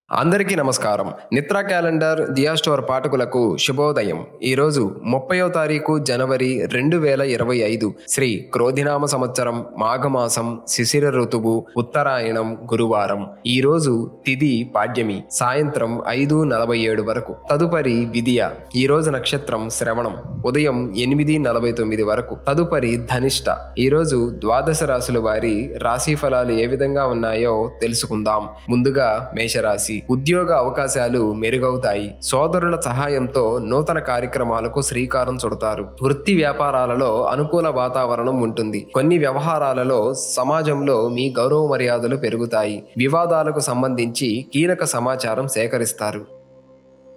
అందరికీ నమస్కారం. నిత్రా క్యాలెండర్ దియా స్టోర్ పాఠకులకు శుభోదయం. ఈరోజు 30వ తారీఖు జనవరి 2025 శ్రీ క్రోధినామ సంవత్సరం మాఘమాసం శిశిర ఋతువు ఉత్తరాయణం గురువారం. ఈరోజు తిథి పాడ్యమి సాయంత్రం 5:47 వరకు. తదుపరి విదియ. ఈరోజు నక్షత్రం శ్రవణం ఉదయం 8:49 వరకు. తదుపరి ధనిష్ట. ఈరోజు ద్వాదశ రాశుల వారి రాశి ఫలాలు ఏ విధంగా ఉన్నాయో తెలుసుకుందాం. ముందుగా మేషరాశి. ఉద్యోగ అవకాశాలు మెరుగవుతాయి. సోదరుల సహాయంతో నూతన కార్యక్రమాలకు శ్రీకారం చుడతారు. వృత్తి వ్యాపారాలలో అనుకూల వాతావరణం ఉంటుంది. కొన్ని వ్యవహారాలలో సమాజంలో మీ గౌరవ మర్యాదలు పెరుగుతాయి. వివాదాలకు సంబంధించి కీలక సమాచారం సేకరిస్తారు.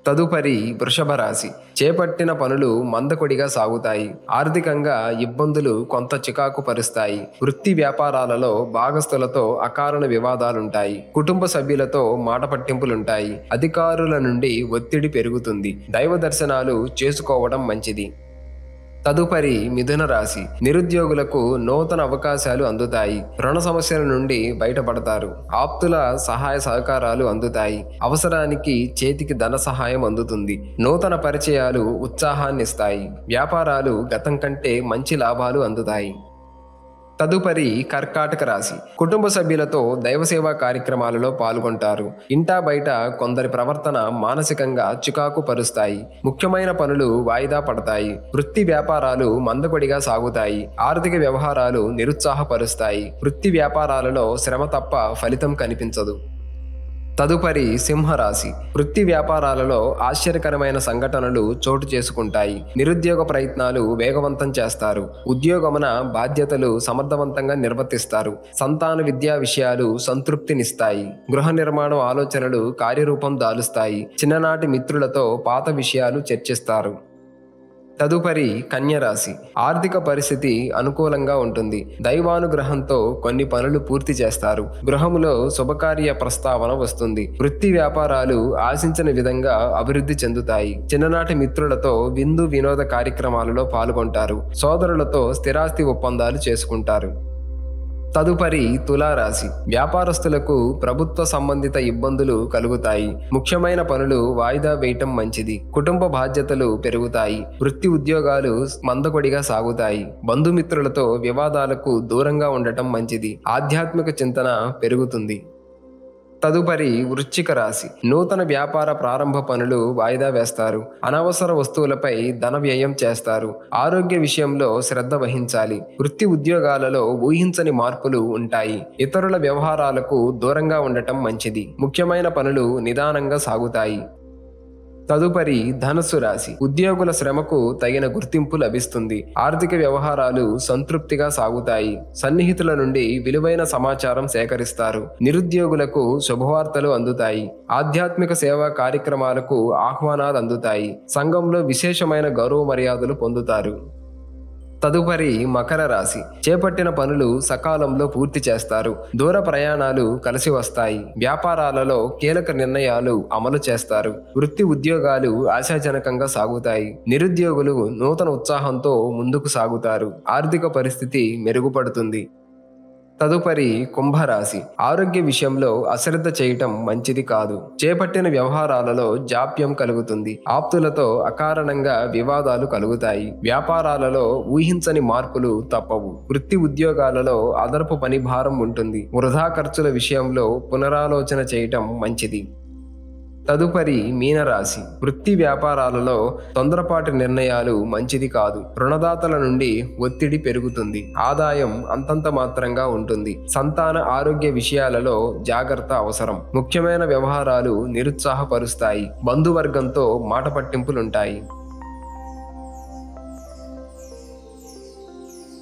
తదుపరి వృషభ రాశి. చేపట్టిన పనులు మందకొడిగా సాగుతాయి. ఆర్థికంగా ఇబ్బందులు కొంత చికాకు పరుస్తాయి. వృత్తి వ్యాపారాలలో భాగస్థులతో అకారణ వివాదాలుంటాయి. కుటుంబ సభ్యులతో మాట పట్టింపులుంటాయి. అధికారుల నుండి ఒత్తిడి పెరుగుతుంది. దైవ దర్శనాలు చేసుకోవడం మంచిది. తదుపరి మిథున రాశి. నిరుద్యోగులకు నూతన అవకాశాలు అందుతాయి. రుణ సమస్యల నుండి బయటపడతారు. ఆప్తుల సహాయ సహకారాలు అందుతాయి. అవసరానికి చేతికి ధన సహాయం అందుతుంది. నూతన పరిచయాలు ఉత్సాహాన్నిస్తాయి. వ్యాపారాలు గతం కంటే మంచి లాభాలు అందుతాయి. తదుపరి కర్కాటక రాశి. కుటుంబ సభ్యులతో దైవసేవా కార్యక్రమాలలో పాల్గొంటారు. ఇంటా బయట కొందరి ప్రవర్తన మానసికంగా చికాకు పరుస్తాయి. ముఖ్యమైన పనులు వాయిదా పడతాయి. వృత్తి వ్యాపారాలు మందకొడిగా సాగుతాయి. ఆర్థిక వ్యవహారాలు నిరుత్సాహపరుస్తాయి. వృత్తి వ్యాపారాలలో శ్రమ తప్ప ఫలితం కనిపించదు. తదుపరి సింహరాశి. వృత్తి వ్యాపారాలలో ఆశ్చర్యకరమైన సంఘటనలు చోటు చేసుకుంటాయి. నిరుద్యోగ ప్రయత్నాలు వేగవంతం చేస్తారు. ఉద్యోగమున బాధ్యతలు సమర్థవంతంగా నిర్వర్తిస్తారు. సంతాన విద్యా విషయాలు సంతృప్తినిస్తాయి. గృహ నిర్మాణం ఆలోచనలు కార్యరూపం దాలుస్తాయి. చిన్ననాటి మిత్రులతో పాత విషయాలు చర్చిస్తారు. తదుపరి కన్యరాశి. ఆర్థిక పరిస్థితి అనుకూలంగా ఉంటుంది. దైవానుగ్రహంతో కొన్ని పనులు పూర్తి చేస్తారు. గృహములో శుభకార్య ప్రస్తావన వస్తుంది. వృత్తి వ్యాపారాలు ఆశించిన విధంగా అభివృద్ధి చెందుతాయి. చిన్ననాటి మిత్రులతో విందు వినోద కార్యక్రమాలలో పాల్గొంటారు. సోదరులతో స్థిరాస్తి ఒప్పందాలు చేసుకుంటారు. తదుపరి తులారాశి. వ్యాపారస్తులకు ప్రభుత్వ సంబంధిత ఇబ్బందులు కలుగుతాయి. ముఖ్యమైన పనులు వాయిదా వేయటం మంచిది. కుటుంబ బాధ్యతలు పెరుగుతాయి. వృత్తి ఉద్యోగాలు మందకొడిగా సాగుతాయి. బంధుమిత్రులతో వివాదాలకు దూరంగా ఉండటం మంచిది. ఆధ్యాత్మిక చింతన పెరుగుతుంది. తదుపరి వృశ్చిక రాశి. నూతన వ్యాపార ప్రారంభ పనులు వాయిదా వేస్తారు. అనవసర వస్తువులపై ధన వ్యయం చేస్తారు. ఆరోగ్య విషయంలో శ్రద్ధ వహించాలి. వృత్తి ఉద్యోగాలలో ఊహించని మార్పులు ఉంటాయి. ఇతరుల వ్యవహారాలకు దూరంగా ఉండటం మంచిది. ముఖ్యమైన పనులు నిదానంగా సాగుతాయి. తదుపరి ధనుస్సు రాశి. ఉద్యోగుల శ్రమకు తగిన గుర్తింపు లభిస్తుంది. ఆర్థిక వ్యవహారాలు సంతృప్తిగా సాగుతాయి. సన్నిహితుల నుండి విలువైన సమాచారం సేకరిస్తారు. నిరుద్యోగులకు శుభవార్తలు అందుతాయి. ఆధ్యాత్మిక సేవా కార్యక్రమాలకు ఆహ్వానాలు అందుతాయి. సంఘంలో విశేషమైన గౌరవ మర్యాదలు పొందుతారు. తదుపరి మకర రాశి. చేపట్టిన పనులు సకాలంలో పూర్తి చేస్తారు. దూర ప్రయాణాలు కలిసి వస్తాయి. వ్యాపారాలలో కీలక నిర్ణయాలు అమలు చేస్తారు. వృత్తి ఉద్యోగాలు ఆశాజనకంగా సాగుతాయి. నిరుద్యోగులు నూతన ఉత్సాహంతో ముందుకు సాగుతారు. ఆర్థిక పరిస్థితి మెరుగుపడుతుంది. తదుపరి కుంభరాశి. ఆరోగ్య విషయంలో అశ్రద్ధ చేయటం మంచిది కాదు. చేపట్టిన వ్యవహారాలలో జాప్యం కలుగుతుంది. ఆప్తులతో అకారణంగా వివాదాలు కలుగుతాయి. వ్యాపారాలలో ఊహించని మార్పులు తప్పవు. వృత్తి ఉద్యోగాలలో అదనపు పని భారం ఉంటుంది. వృధా ఖర్చుల విషయంలో పునరాలోచన చేయటం మంచిది. తదుపరి మీనరాశి. వృత్తి వ్యాపారాలలో తొందరపాటు నిర్ణయాలు మంచిది కాదు. రుణదాతల నుండి ఒత్తిడి పెరుగుతుంది. ఆదాయం అంతంత మాత్రంగా ఉంటుంది. సంతాన ఆరోగ్య విషయాలలో జాగ్రత్త అవసరం. ముఖ్యమైన వ్యవహారాలు నిరుత్సాహపరుస్తాయి. బంధువర్గంతో మాట పట్టింపులుంటాయి.